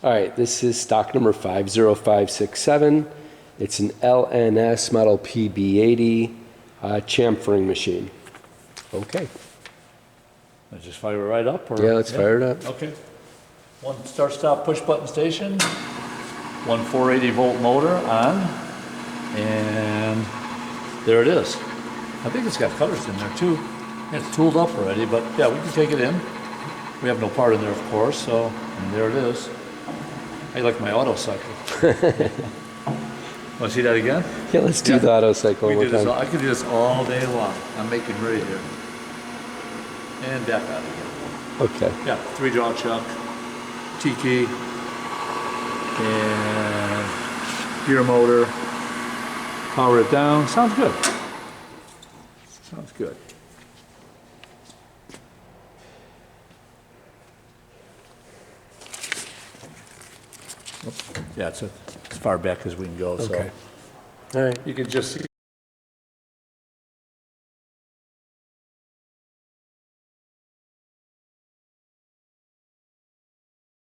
All right, this is stock number 50567. It's an LNS model PB80 chamfering machine. Okay. Let's just fire it right up? Or? Yeah, let's fire it up. Okay. One start-stop push-button station, one 480-volt motor on, and there it is. I think it's got cutters in there too. It's tooled up already, but yeah, we can take it in. We have no part in there, of course, so, and there it is. I like my auto cycle. Want to see that again? Yeah, let's do the auto cycle We one do more this. time. I could do this all day long. I'm making ready here. And back out again. Okay. Yeah, 3-jaw chuck, T-key, and gear motor. Power it down. Sounds good. Sounds good. Yeah, it's as far back as we can go. Okay. So All right. you can just see